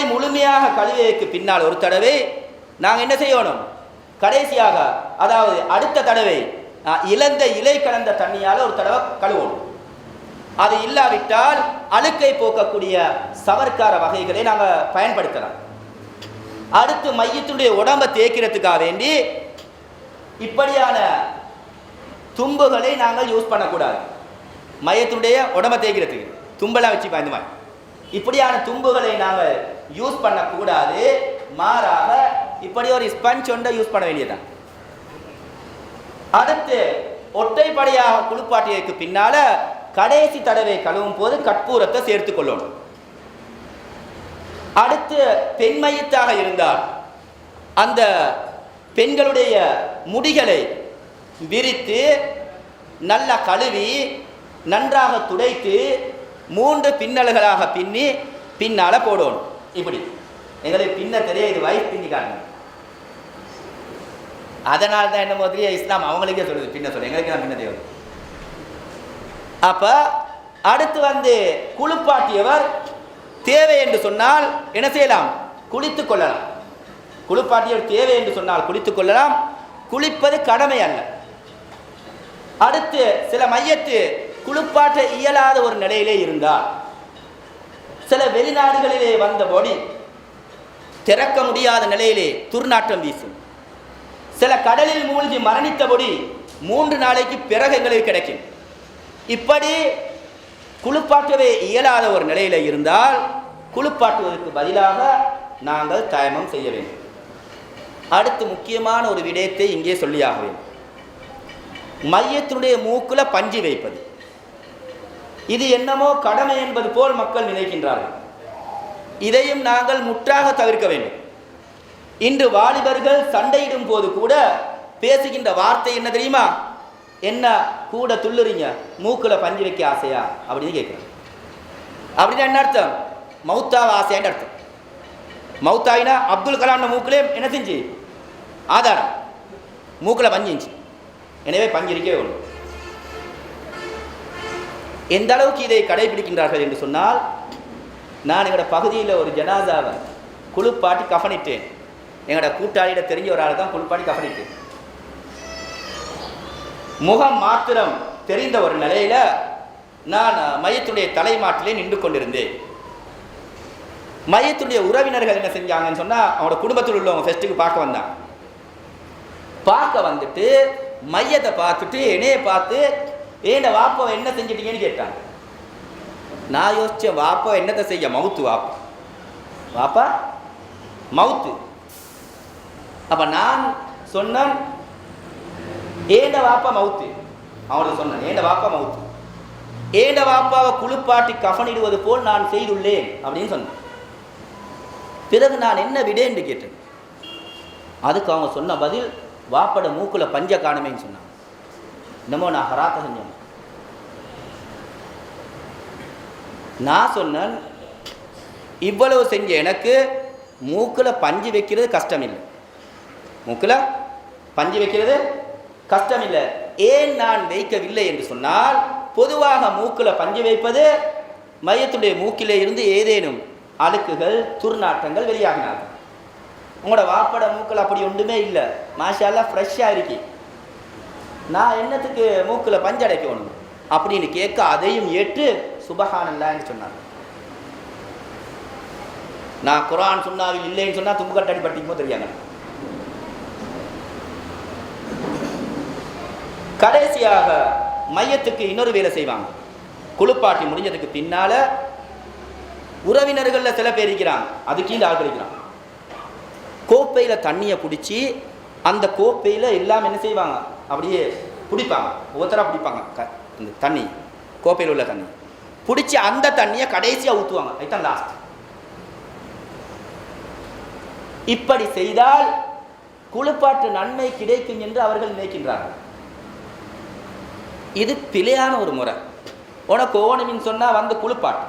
இப்படி முழுமையாக கழுவியதற்கு பின்னால் ஒரு தடவை நாங்கள் என்ன செய்யணும், கடைசியாக அதாவது அடுத்த தடவை இழந்த இலை கலந்த தண்ணியால் ஒரு தடவை கழுவணும். அது இல்லாவிட்டால் அழுக்கை போக்கக்கூடிய சவர்க்கார வகைகளை நாங்கள் பயன்படுத்தலாம். அடுத்து மையத்துடைய உடம்பை தேய்க்கிறதுக்காக வேண்டி இப்படியான தும்புகளை நாங்கள் யூஸ் பண்ணக்கூடாது. மையத்துடைய உடம்பை தேய்க்கிறதுக்கு தும்பெல்லாம் வச்சு இந்த மாதிரி இப்படியான தும்புகளை நாங்கள் யூஸ் பண்ணக்கூடாது. மாறாக இப்படி ஒரு ஸ்பஞ்ச் ஒன்றை யூஸ் பண்ண வேண்டியதுதான். அடுத்து ஒற்றைப்படையாக குளிப்பாட்டியதுக்கு பின்னால கடைசி தடவை கழுவும் போது கற்பூரத்தை சேர்த்து கொள்ளணும். அடுத்து பெண் மையத்தாக இருந்தால் அந்த பெண்களுடைய முடிகளை விரித்து நல்லா கழுவி நன்றாக துடைத்து 3 பின்னல்களாக பின்னி பின்னால போடணும். இப்படி எங்களுக்கு பின்ன தெரிய இது வைஃப் பின்னி காட்டணும். அதனால தான் என்ன மாதிரி இஸ்லாம் அவங்களுக்கே சொல்லுது பின்ன சொல்ல, எங்களுக்கு தான் பின்ன தேவை. அப்ப அடுத்து குளிப்பாட்டியவர் தேவை என்று சொன்னால் என்ன செய்யலாம், குளித்துக் கொள்ளலாம். குளிப்பாட்டியவர் தேவை என்று சொன்னால் குளித்துக் கொள்ளலாம். குளிப்பது கடமை அல்ல. அடுத்து சில மையத்து குளிப்பாட்ட இயலாத ஒரு நிலையிலே இருந்தால், சில வெளிநாடுகளிலே வந்த பொடி திறக்க முடியாத நிலையிலே துர்நாற்றம் வீசும். சில கடலில் மூழ்கி மரணித்தபடி 3 நாளைக்கு பிறகு எங்களுக்கு கிடைக்கும். இப்படி குளிப்பாட்டவே இயலாத ஒரு நிலையில இருந்தால் குளிப்பாட்டுவதற்கு பதிலாக நாங்கள் தயமம் செய்ய வேண்டும். அடுத்து முக்கியமான ஒரு விடயத்தை இங்கே சொல்லியாக வேண்டும். மையத்தினுடைய மூக்குல பஞ்சு வைப்பது இது என்னமோ கடமை என்பது போல் மக்கள் நினைக்கின்றார்கள். இதையும் நாங்கள் முற்றாக தவிர்க்க வேண்டும். இன்று வாலிபர்கள் சண்டையிடும் போது கூட பேசுகின்ற வார்த்தை என்ன தெரியுமா, என்ன கூட துள்ளுறீங்க, மூக்குல பஞ்சு வைக்க ஆசையா அப்படின்னு கேட்குறேன். அப்படின்னா என்ன அர்த்தம், மௌத்தாவ ஆசையான்னு அர்த்தம். மௌத்தாயினா அப்துல் கலாம் மூக்குலே என்ன செஞ்சு ஆதாரம், மூக்குல பஞ்சிச்சு. எனவே பஞ்சிருக்கே ஒன்று. எந்த அளவுக்கு இதை கடைபிடிக்கின்றார்கள் என்று சொன்னால், நான் எங்களோட பகுதியில் ஒரு ஜனாசாவை குளிப்பாட்டி கஃனிட்டேன். எங்களோட கூட்டாளியிட தெரிஞ்ச ஒரு ஆள் தான் குளிப்பாட்டி கஃனிட்டேன். முகம் மாத்திரம் தெரிந்த ஒரு நிலையில நான் மையத்துடைய தலைமாட்டிலே நின்று கொண்டிருந்தேன். மையத்துடைய உறவினர்கள் என்ன செஞ்சாங்கன்னு சொன்னா, அவனோட குடும்பத்தில் உள்ளவங்க ஃபெஸ்ட்டுக்கு பார்க்க வந்தாங்க. பார்க்க வந்துட்டு மையத்தை பார்த்துட்டு என்னைய பார்த்து, ஏண்ட வாப்பா என்ன செஞ்சிட்டீங்கன்னு கேட்டாங்க. நான் யோசிச்சேன், வாப்பா என்னத்தை செய்ய, மவுத்து வாப்பா, வாப்பா மவுத்து. அப்ப நான் சொன்னேன், ஏண்ட வாப்பா மவுத்து. அவனுக்கு சொன்னேன், ஏண்ட வாப்பா மவுத்து, ஏண்ட வாப்பாவை குளிப்பாட்டி கஃனிடுவது போல் நான் செய்துள்ளேன் அப்படின்னு சொன்னேன். பிறகு நான் என்ன விட என்று கேட்டேன். அதுக்கு அவங்க சொன்ன பதில், வாப்பட மூக்குல பஞ்ச காணுமேன்னு சொன்னாங்க. என்னமோ நான் ஹராத்த செஞ்சேன். நான் சொன்னேன், இவ்வளவு செஞ்ச எனக்கு மூக்குல பஞ்சு வைக்கிறது கஷ்டம் இல்லை, மூக்குல பஞ்சு வைக்கிறது கஷ்டம் இல்லை. ஏன் நான் வைக்கவில்லை என்று சொன்னால், பொதுவாக மூக்குல பஞ்சு வைப்பது மையத்துடைய மூக்கிலே இருந்து ஏதேனும் அழுக்குகள் துர்நாற்றங்கள் வெளியாகினார்கள். உங்களோட வாப்பட மூக்கில் அப்படி ஒன்றுமே இல்லை, மாஷா அல்லாஹ் ஃப்ரெஷ்ஷாக இருக்கு, நான் என்னத்துக்கு மூக்கில் பஞ்சடைக்கணும் அப்படின்னு கேட்க, அதையும் ஏற்று சுபஹானல்லாஹ்னு சொன்னாங்க. நான் குர்ஆன் சுன்னாவில் இல்லைன்னு சொன்னால் தும்பு கட்டடி பட்டிக்குமோ தெரியாங்க. கடைசியாக மையத்துக்கு இன்னொரு வேலை செய்வாங்க. குளிப்பாட்டி முடிஞ்சதுக்கு பின்னால உறவினர்கள்ல சில பேர் இருக்கிறாங்க, அது கீழே ஆள் இருக்கிறாங்க. கோப்பையில தண்ணியை பிடிச்சி அந்த கோப்பையில எல்லாம் என்ன செய்வாங்க, அப்படியே பிடிப்பாங்க, ஒவ்வொருத்தரா பிடிப்பாங்க. இந்த தண்ணி கோப்பையில் உள்ள தண்ணி பிடிச்சி அந்த தண்ணியை கடைசியாக ஊற்றுவாங்க. அதுதான் லாஸ்ட். இப்படி செய்தால் குளிப்பாட்டு நன்மை கிடைக்கும் என்று அவர்கள் நினைக்கின்றார்கள். இது பிழையான ஒரு முறை. உனக்கு ஓணுமின்னு சொன்னால் வந்து குளிப்பாட்டு.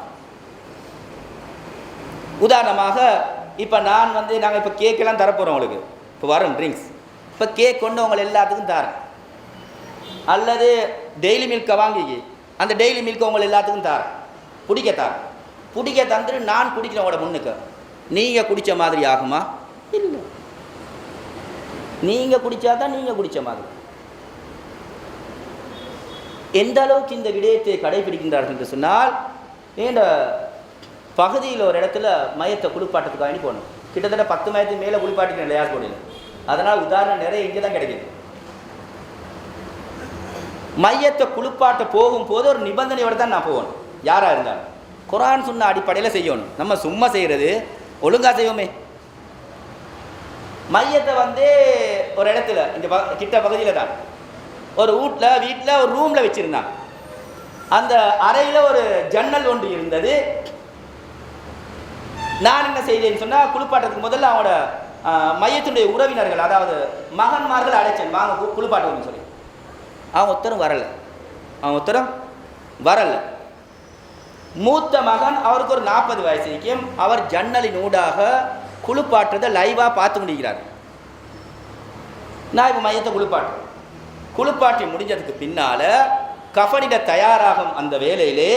உதாரணமாக இப்போ நான் நாங்கள் இப்போ கேக்கெல்லாம் தரப்போகிறோம் உங்களுக்கு. இப்போ வரும் ட்ரிங்க்ஸ், இப்போ கேக் கொண்டு உங்களை எல்லாத்துக்கும் தரேன். அல்லது டெய்லி மில்கை வாங்கி அந்த டெய்லி மில்கை உங்களை எல்லாத்துக்கும் தரேன், பிடிக்க தரேன். பிடிக்க தந்துட்டு நான் குடிக்கிறேன் உங்களோட முன்னுக்கு. நீங்கள் குடித்த மாதிரி ஆகுமா? இல்லை. நீங்கள் குடித்தாதான் நீங்கள் குடித்த மாதிரி. எந்த அளவுக்கு இந்த விடயத்தை கடைபிடிக்கின்றார்கள் என்று சொன்னால், இந்த பகுதியில் ஒரு இடத்துல மையத்தை குளிப்பாட்டத்துக்காக போகணும். கிட்டத்தட்ட 10 மையத்துக்கு மேலே குளிப்பாட்டிக்கிறேன் இல்லையா போடையில். அதனால் உதாரணம் நிறைய இங்கே தான் கிடைக்குது. மையத்தை குளிப்பாட்ட போகும்போது ஒரு நிபந்தனையோடு தான் நான் போகணும். யாராக இருந்தாலும் குர்ஆன் சுன்னா அடிப்படையில் செய்யணும். நம்ம சும்மா செய்கிறது ஒழுங்காக செய்வோமே. மையத்தை ஒரு இடத்துல இந்த கிட்ட பகுதியில் தான் ஒரு வீட்டில் ஒரு ரூமில் வச்சுருந்தாங்க. அந்த அறையில் ஒரு ஜன்னல் ஒன்று இருந்தது. நான் என்ன செய்தேன்னு சொன்னால், குளிப்பாட்டத்துக்கு முதல்ல அவனோட மையத்தினுடைய உறவினர்கள், அதாவது மகன்மார்கள் அழைச்சேன், வாங்க குளிப்பாட்டுன்னு சொல்லி. அவன் ஒருத்தரும் வரலை. மூத்த மகன், அவருக்கு ஒரு 40 வயசு இருக்கும். அவர் ஜன்னலின் ஊடாக குளிப்பாட்டுறதை லைவாக பார்த்து முடிக்கிறார். நான் இப்போ மையத்தை குளிப்பாட்டி முடிஞ்சதுக்கு பின்னால் கஃனிட தயாராகும் அந்த வேலையிலே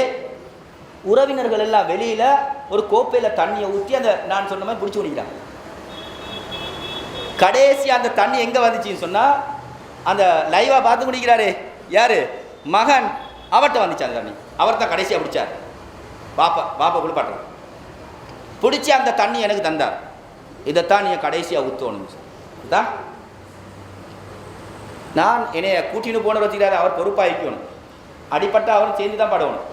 உறவினர்கள் எல்லாம் வெளியில் ஒரு கோப்பையில் தண்ணியை ஊற்றி அந்த நான் சொன்ன மாதிரி பிடிச்சி முடிக்கிறாங்க. கடைசி அந்த தண்ணி எங்கே வந்துச்சின்னு சொன்னால், அந்த லைவாக பார்த்து முடிக்கிறாரு யார், மகன், அவர்கிட்ட வந்துச்சு அந்த தண்ணி. அவர் தான் கடைசியாக பிடிச்சார். பாப்பா குளிப்பாட்டுறார். பிடிச்சி அந்த தண்ணி எனக்கு தந்தார். இதைத்தான் நீங்கள் கடைசியாக ஊற்றணும் தான். நான் என்னைய கூட்டின்னு போன வச்சுக்கிறாரு, அவர் பொறுப்பாகிக்கணும். அடிப்பட்ட அவரும் சேர்ந்து தான் படணும்.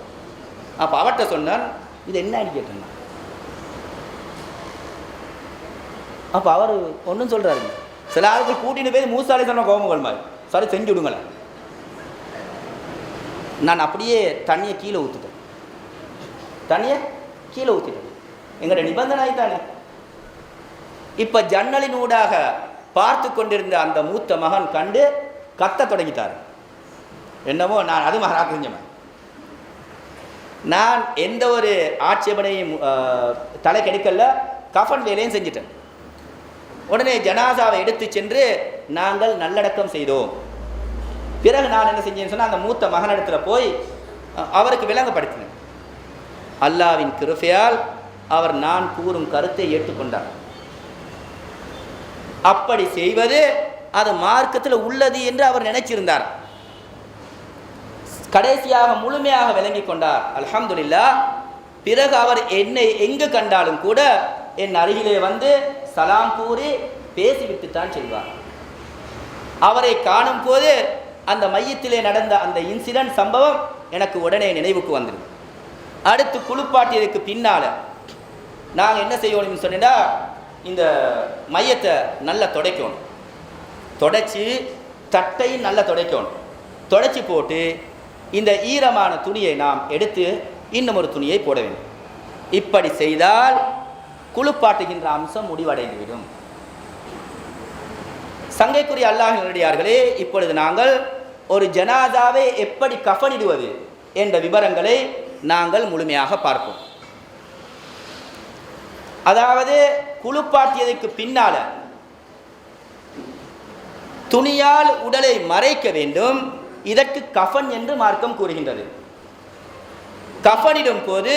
அப்போ அவர்கிட்ட சொன்னான், இது என்ன கேட்டேன். அப்போ அவர் ஒன்றும் சொல்கிறாருங்க. சில ஆளுக்கு கூட்டின்னு போய் மூசாலே சொன்ன கோபங்கள் மாதிரி சரி செஞ்சு விடுங்களேன். நான் அப்படியே தண்ணியை கீழே ஊற்றிட்டேன். எங்களோட நிபந்தனை ஆயிட்டானே. இப்போ ஜன்னலின் ஊடாக பார்த்து கொண்டிருந்த அந்த மூத்த மகன் கண்டு கத்த தொடங்கிட்டார். என்னமோ நான் அது மகராக செஞ்சவன். நான் எந்த ஒரு ஆட்சேபனையும் தலை கெடுக்கல, கஃன் வேலையும் செஞ்சிட்டேன். உடனே ஜனாசாவை எடுத்து சென்று நாங்கள் நல்லடக்கம் செய்தோம். பிறகு நான் என்ன செஞ்சேன்னு சொன்னால், அந்த மூத்த மகனிடத்தில் போய் அவருக்கு விளங்கப்படுத்தினேன். அல்லாவின் கிருபையால் அவர் நான் கூறும் கருத்தை ஏற்றுக்கொண்டார். அப்படி செய்வது அது மார்க்கத்தில் உள்ளது என்று அவர் நினைச்சிருந்தார். கடைசியாக முழுமையாக விளங்கி கொண்டார். அல்ஹம்துலில்லாஹ். பிறகு அவர் என்னை எங்கு கண்டாலும் கூட என் அருகிலே வந்து சலாம் கூறி பேசிவிட்டு தான் செல்வார். அவரை காணும் போது அந்த மையத்திலே நடந்த அந்த இன்சிடென்ட் சம்பவம் எனக்கு உடனே நினைவுக்கு வந்துடும். அடுத்து குளிப்பாட்டியதுக்கு பின்னால் நாங்கள் என்ன செய்யணும்னு சொன்னா, இந்த மையத்தை நல்லா துடைக்கணும். துடைச்சி தட்டையும் நல்லா துடைக்கணும். துடைச்சி போட்டு இந்த ஈரமான துணியை நாம் எடுத்து இன்னும் ஒரு துணியை போட வேண்டும். இப்படி செய்தால் குளிப்பாட்டுகின்ற அம்சம் முடிவடைந்துவிடும். சங்கைக்குரிய அல்லாஹ்வின் நல்லடியார்களே, இப்பொழுது நாங்கள் ஒரு ஜனாதாவை எப்படி கஃனிடுவது என்ற விவரங்களை நாங்கள் முழுமையாக பார்ப்போம். அதாவது குளிப்பாட்டியதற்கு பின்னால துணியால் உடலை மறைக்க வேண்டும். இதற்கு கஃன் என்று மார்க்கம் கூறுகின்றது. கஃனிடும் போது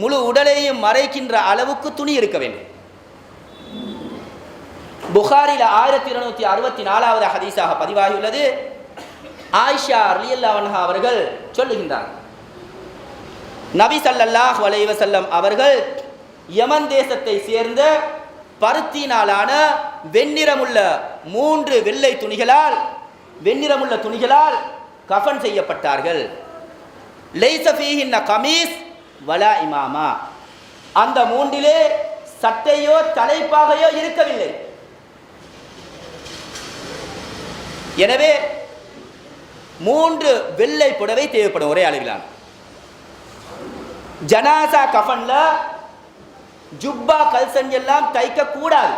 முழு உடலையும் மறைக்கின்ற அளவுக்கு துணி இருக்க வேண்டும். புகாரில் 1264வது ஹதீஸாக பதிவாகியுள்ளது. ஆயிஷா ரலியல்லாஹு அன்ஹா அவர்கள் சொல்லுகின்றார், நபி ஸல்லல்லாஹு அலைஹி வஸல்லம் அவர்கள் யமன் தேசத்தை சேர்ந்த பருத்தினாலான வெண்ணிறமுள்ள 3 வெள்ளை துணிகளால் கஃன் செய்யப்பட்டார்கள். லைஸ ஃபீஹின்ன கமீஸ் வலா இமாமா. அந்த 3லே சட்டையோ தலைப்பாகையோ இருக்கவில்லை. எனவே 3 வெள்ளை புடவை தேவைப்படும் ஒரே அளவிலான. ஜனாசா கஃன்ல ஜுப்பா கல்சன் எல்லாம் தைக்க கூடாது.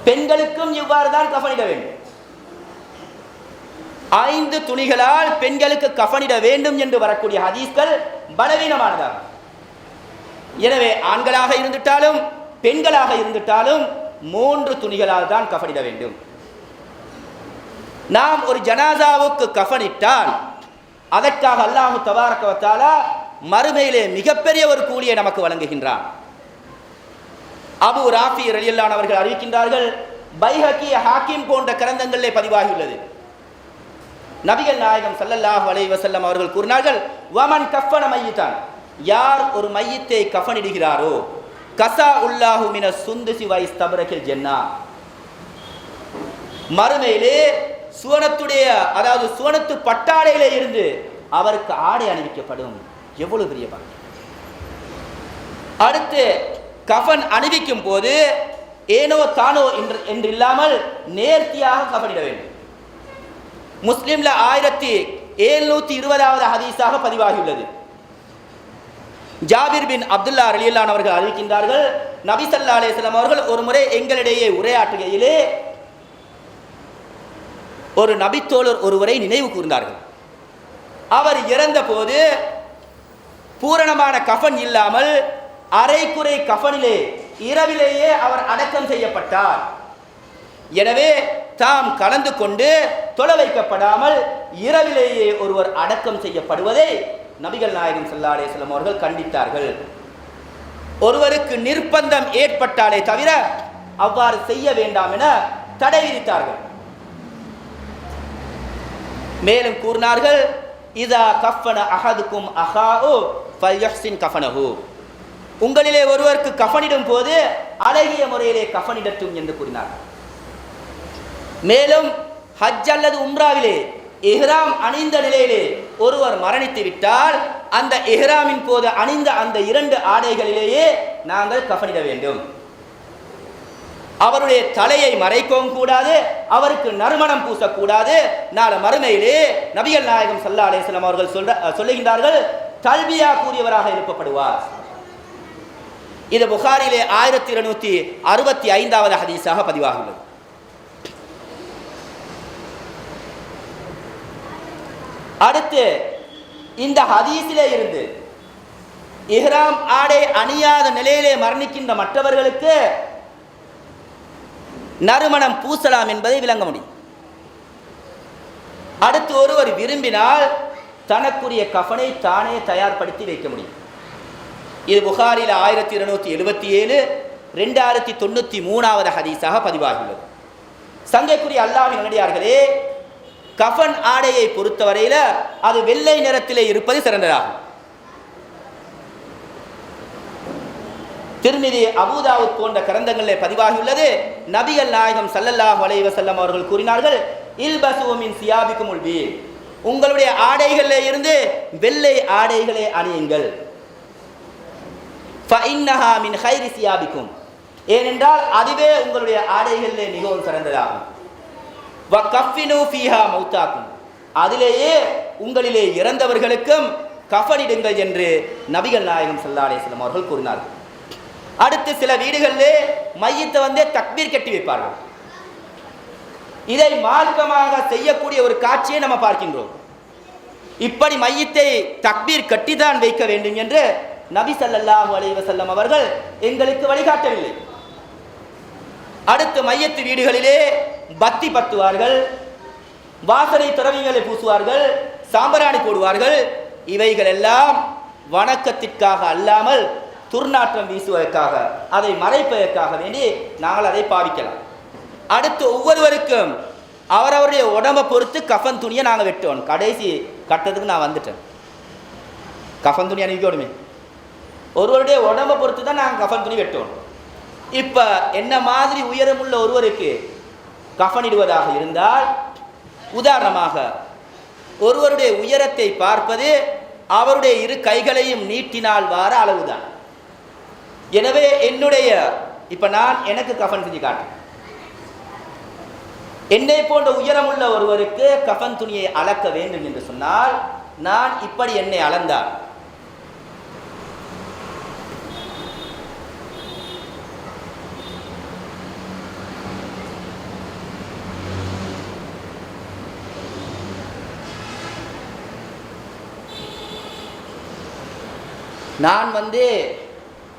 பெண்களுக்கும் இவ்வாறு தான் கஃனிட வேண்டும். 5 துணிகளால் பெண்களுக்கு கஃனிட வேண்டும் என்று வரக்கூடிய ஹதீஸ்கள் பலவீனமானதாகும். எனவே ஆண்களாக இருந்துட்டாலும் பெண்களாக இருந்துட்டாலும் 3 துணிகளால் தான் கஃனிட வேண்டும். நாம் ஒரு ஜனாசாவுக்கு கஃனிட்டால் அதற்காக அல்லாஹ் தபாரக வ தஆலா மறுமையிலே மிகப்பெரிய ஒரு கூலியை நமக்கு வழங்குகின்றான். அபு ராஃபி ரலியல்லாஹு அன்ஹு அவர்கள் அறிவிக்கின்றார்கள், பைஹகி, ஹாக்கிம் போன்ற கிரந்தங்களிலே பதிவாகியுள்ளது. நபிகள் நாயகம் ஸல்லல்லாஹு அலைஹி வஸல்லம் அவர்கள் கூறினார்கள், வமன் கஃபன மையிதான், யார் ஒரு மையத்தை கஃனிடுகிறாரோ, கஸா உல்லாஹு மின சுந்துசி வ இஸ்தபரகில் ஜன்னா, மறுமையிலே சுவனத்துடைய அதாவது சுவனத்து பட்டாடையிலே இருந்து அவருக்கு ஆடை அணிவிக்கப்படும். எவ்வளவு பெரிய பாக்கியம்! அடுத்து கஃன் அணிவிக்கும் போது ஏனோ தானோ என்று இல்லாமல் நேர்த்தியாக கஃனிட வேண்டும். முஸ்லிம்ல 1720வது ஹதீஸாக பதிவாகியுள்ளது. ஜாபிர் பின் அப்துல்லா ரலியல்லாஹு அன்ஹு அவர்கள் அறிவிக்கின்றார்கள், நபி ஸல்லல்லாஹு அலைஹி வஸல்லம் அவர்கள் ஒரு முறை எங்களிடையே உரையாற்றுகையிலே ஒரு நபித்தோழர் ஒருவரை நினைவு கூர்ந்தார்கள். அவர் இறந்த போது பூரணமான கஃன் இல்லாமல் அரைக்குறை கஃனிலே இரவிலேயே அவர் அடக்கம் செய்யப்பட்டார். எனவே தாம் கலந்து கொண்டு தொலை வைக்கப்படாமல் இரவிலேயே ஒருவர் அடக்கம் செய்யப்படுவதை நபிகள் நாயகம் ஸல்லல்லாஹு அலைஹி வஸல்லம் அவர்கள் கண்டித்தார்கள். ஒருவருக்கு நிர்பந்தம் ஏற்பட்டாலே தவிர அவ்வாறு செய்ய வேண்டாம் என தடை விதித்தார்கள். மேலும் கூறினார்கள், இதா கஃபன அஹதுக்கும் அஹாஉ ஃபல்யஹ்சின் கஃபனஹு, உங்களிலே ஒருவருக்கு கஃனிடும் போது அழகிய முறையிலே கஃனிடட்டும் என்று கூறினார். மேலும் ஹஜ் அல்லது உம்ராவிலே இஹ்ராம் அணிந்த நிலையிலே ஒருவர் மரணித்து விட்டால் அந்த இஹ்ராமின் போது அணிந்த அந்த 2 ஆடைகளிலேயே நாங்கள் கஃனிட வேண்டும். அவருடைய தலையை மறைக்கவும் கூடாது, அவருக்கு நறுமணம் பூசக்கூடாது. நாளை மறுமையிலே நபிகள் நாயகம் ஸல்லல்லாஹு அலைஹி வஸல்லம் அவர்கள் சொல்லுகின்றார்கள், தல்பியா கூறியவராக எழுப்பப்படுவார். இது புகாரிலே 1265வது ஹதீஸாக பதிவாகியுள்ளது. அடுத்து இந்த ஹதீஸிலே இருந்து இஹ்ராம் ஆடை அணியாத நிலையிலே மரணிக்கின்ற மற்றவர்களுக்கு நறுமணம் பூசலாம் என்பதை விளங்க முடியும். அடுத்து ஒருவர் விரும்பினால் தனக்குரிய கஃனை தானே தயார்படுத்தி வைக்க முடியும். இது புகாரில் 1277 2093வது ஹதீஸாக பதிவாகியுள்ளது. சங்கைக்குரிய அல்லாஹ்வின் நல்லடியார்களே, கஃன் ஆடையை பொறுத்தவரையில் அது வெள்ளை நிறத்திலே இருப்பது சிறந்ததாகும். திர்மிதி, அபூதாவுத் போன்ற கிரந்தங்களிலே பதிவாகியுள்ளது. நபிகள் நாயகம் ஸல்லல்லாஹு அலைஹி வஸல்லம் அவர்கள் கூறினார்கள், இல்பஸு மின் சியாபிக்குமுல் பீல், உங்களுடைய ஆடைகளிலே இருந்து வெள்ளை ஆடைகளை அணியுங்கள். ஃபஇன்னஹா மின் கைரி சியாபிக்கும், ஏனென்றால் அதுவே உங்களுடைய ஆடைகளிலே மிகவும் சிறந்ததாகும். வகஃபினு ஃபீஹா மௌதாக்கும், அதிலேயே உங்களிலே இறந்தவர்களுக்கும் கஃனிடுங்கள் என்று நபிகள் நாயகம் ஸல்லல்லாஹு அலைஹி வஸல்லம் அவர்கள் கூறினார்கள். அடுத்து சில வீடுகளிலே மையத்தை தக்பீர் கட்டி வைப்பார்கள். இதை மார்க்கமாக செய்யக்கூடிய ஒரு காட்சியை நம்ம பார்க்கின்றோம். இப்படி மையத்தை தக்பீர் கட்டிதான் வைக்க வேண்டும் என்று நபி ஸல்லல்லாஹு அலைஹி வஸல்லம் அவர்கள் எங்களுக்கு வழிகாட்டவில்லை. அடுத்து மையத்து வீடுகளிலே பத்தி பத்துவார்கள், வாசனை திரவியங்களை பூசுவார்கள், சாம்பிராணி போடுவார்கள். இவைகள் எல்லாம் வணக்கத்திற்காக அல்லாமல் துர்நாற்றம் வீசுவதற்காக, அதை மறைப்பதற்காக வேண்டி நாங்கள் அதை பாவிக்கலாம். அடுத்து ஒவ்வொருவருக்கும் அவரவருடைய உடம்பை பொறுத்து கஃன் துணியை நாங்கள் வெட்டுவோம். கடைசி கட்டத்துக்கு நான் வந்துட்டேன். கஃன் துணி அணிவிக்கணுமே, ஒருவருடைய உடம்பை பொறுத்து தான் நாங்கள் கஃன் துணி வெட்டுவோம். இப்போ என்ன மாதிரி உயரமுள்ள ஒருவருக்கு கஃனிடுவதாக இருந்தால், உதாரணமாக ஒருவருடைய உயரத்தை பார்ப்பது அவருடைய 2 கைகளையும் நீட்டினால் வார அளவுதான். எனவே என்னுடைய இப்போ நான் எனக்கு கஃன் செஞ்சு காட்டேன். என்னை போன்ற உயரமுள்ள ஒருவருக்கு கஃன் துணியை அளக்க வேண்டும் என்று சொன்னால் நான் இப்படி என்னை அளந்தார். நான்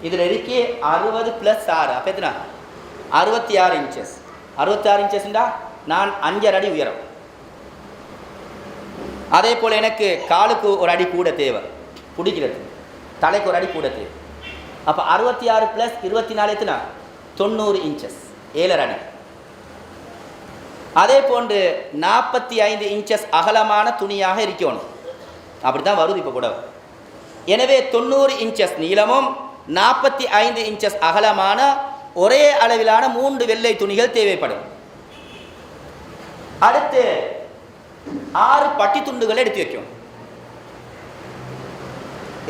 இதில் இருக்கி 60 + 6 அப்போ எத்தனை 66 இன்ச்சஸ். 66 இன்ச்சஸ்ண்டா நான் 5.5 அடி உயரம். அதே போல் எனக்கு காலுக்கு ஒரு அடி கூட தேவை, பிடிக்கிறது தலைக்கு ஒரு அடி கூட தேவை. அப்போ 66 + 24 எத்தனை 90 இன்ச்சஸ் 7 அடி. அதே போன்று 45 இன்ச்சஸ் அகலமான துணியாக இருக்கணும். அப்படி தான் வருது இப்போ புடவை. எனவே 90 இன்ச்சஸ் நீளமும் 45 இன்ச்சஸ் அகலமான ஒரே அளவிலான 3 வெள்ளை துணிகள் தேவைப்படும். அடுத்து 6 பட்டி துண்டுகளை எடுத்து வைக்கும்.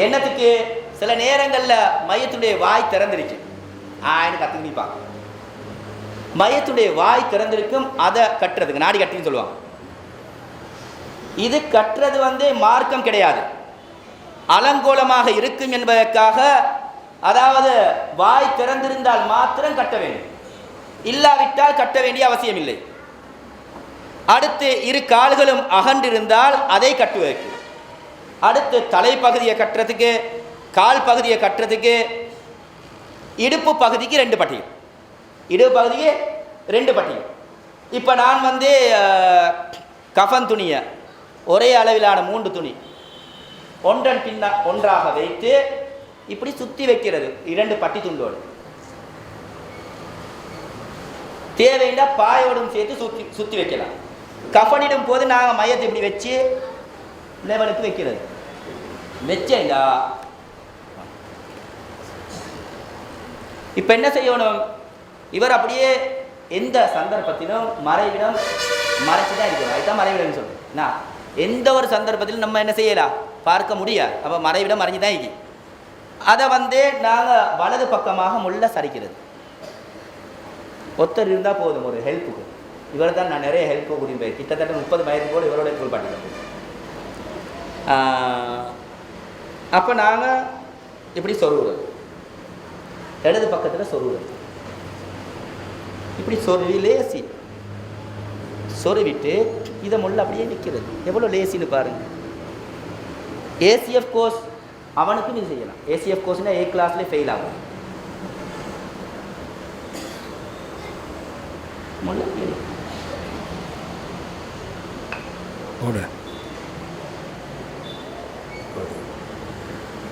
என்னத்துக்கு? சில நேரங்களில் மையத்துடைய வாய் திறந்திருக்கு, கத்துக்கிப்பாங்க. மையத்துடைய வாய் திறந்திருக்கும், அதை கட்டுறதுக்கு நாடி கட்டின்னு சொல்லுவாங்க. இது கட்டுறது மார்க்கம் கிடையாது, அலங்கோலமாக இருக்கும் என்பதற்காக. அதாவது வாய் திறந்திருந்தால் மாத்திரம் கட்ட வேண்டும், இல்லாவிட்டால் கட்ட வேண்டிய அவசியம் இல்லை. அடுத்து 2 கால்களும் அகன்றிருந்தால் அதை கட்டுவதற்கு. அடுத்து தலைப்பகுதியை கட்டுறதுக்கு, கால் பகுதியை கட்டுறதுக்கு, இடுப்பு பகுதிக்கு 2 பட்டியும், இடுப்பு பகுதிக்கு 2 பட்டியும். இப்போ நான் கஃன் துணியை ஒரே அளவிலான 3 துணி ஒன்றன் பின்னா ஒன்றாக வைத்து இப்படி சுற்றி வைக்கிறது 2 பட்டி துண்டோடு. தேவைன்னா பாயோடும் சேர்த்து சுற்றி வைக்கலாம். கஃனிடும் போது நாங்கள் மையத்தை இப்படி வச்சு லெவலுக்கு வைக்கிறது. வச்சேங்கா இப்போ என்ன செய்யணும்? இவர் அப்படியே எந்த சந்தர்ப்பத்திலும் மறைவிடம் மறைச்சு தான் இருக்கணும். அதுதான் மறைவிடம்னு சொல்லுவோம். எந்த ஒரு சந்தர்ப்பத்திலும் நம்ம என்ன செய்யலாம், பார்க்க முடியாது. அப்போ மறைவிடம் மறைஞ்சு தான் இருக்கு. அதை நாங்கள் வலது பக்கமாக முள்ள சரிக்கிறது. ஒருத்தர் இருந்தால் போதும் ஒரு ஹெல்ப்புக்கு. இவர் தான் நான் நிறைய ஹெல்ப் கூட்டின்னு போய் கிட்டத்தட்ட 30 வயது போல் இவரோட குளிப்பாட்டி. அப்போ நாங்கள் இப்படி சொருவுறது, இடது பக்கத்தில் சொருவுறது, இப்படி சொருவி லேசி சொருவிட்டு இதை முள்ள அப்படியே நிற்கிறது. எவ்வளோ லேசின்னு பாருங்கள். ஏசிஎஃப் கோர்ஸ் அவனுக்கும் இது செய்யலாம். ஏசிஎஃப் கோர்ஸ்னா A கிளாஸ்லேயே ஃபெயில் ஆகும். முள்ள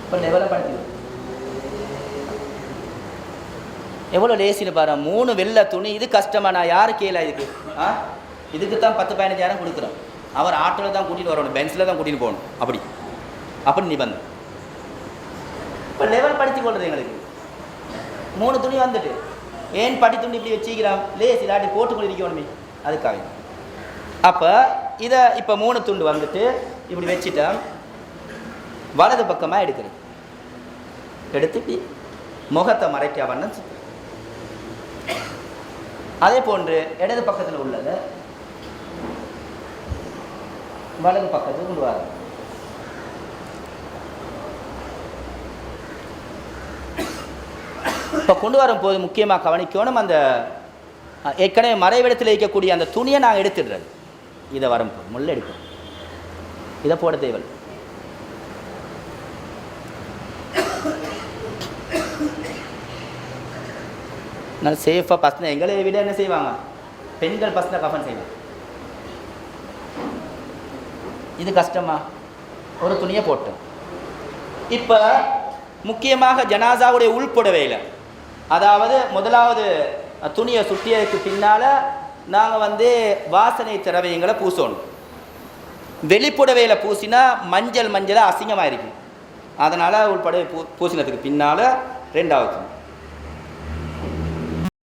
இப்போ லெவலை படிச்சு எவ்வளோ லேசின்னு பாரு. 3 வெள்ளை துணி. இது கஷ்டமா? நான் யாரு கேளா இதுக்கு? இதுக்கு தான் 10-15 கொடுக்குறோம். அவர் ஆட்டோவில் தான் கூட்டிகிட்டு வரணும், பென்ஸில் தான் கூட்டிகிட்டு போகணும். அப்படி நிபந்தனை. இப்போ லெவல் படித்து கொள்வது எங்களுக்கு 3 துணி வந்துட்டு ஏன் படி துணி இப்படி வச்சுக்கிறான்? லேஸ் இல்லாட்டி போட்டு கொண்டிருக்கணுமே, அதுக்காக. அப்போ இதை இப்போ 3 துண்டு வந்துட்டு இப்படி வச்சுட்டா வலது பக்கமாக எடுக்கிறது. எடுத்துட்டு முகத்தை மறைக்க வண்ணம் சுற்று. அதே போன்று இடது பக்கத்தில் உள்ளது வலது பக்கத்துக்கு கொண்டு வர. இப்போ கொண்டு வரும்போது முக்கியமாக கவனிக்கணும், அந்த ஏற்கனவே மறைவிடத்தில் இருக்கக்கூடிய அந்த துணியை நாங்கள் எடுத்துடுறது. இதை வரும்போது முள்ள எடுக்கும், இதை போட தேவையில்லை. நல்லா சேஃபாக பசங்க எங்களை விட என்ன செய்வாங்க, பெண்கள் பசங்க கஃன் செய்வாங்க. இது கஷ்டமா? ஒரு துணியை போட்டோம். இப்போ முக்கியமாக ஜனாசாவுடைய உள்புடவையில், அதாவது முதலாவது துணியை சுட்டியதுக்கு பின்னால் நாங்கள் வாசனை திரவியங்களை பூசணும். வெளிப்புடவையில் பூசினா மஞ்சளாக அசிங்கமாக இருக்கும். அதனால் உள்படவை பூசினதுக்கு பின்னால் 2வது துணி.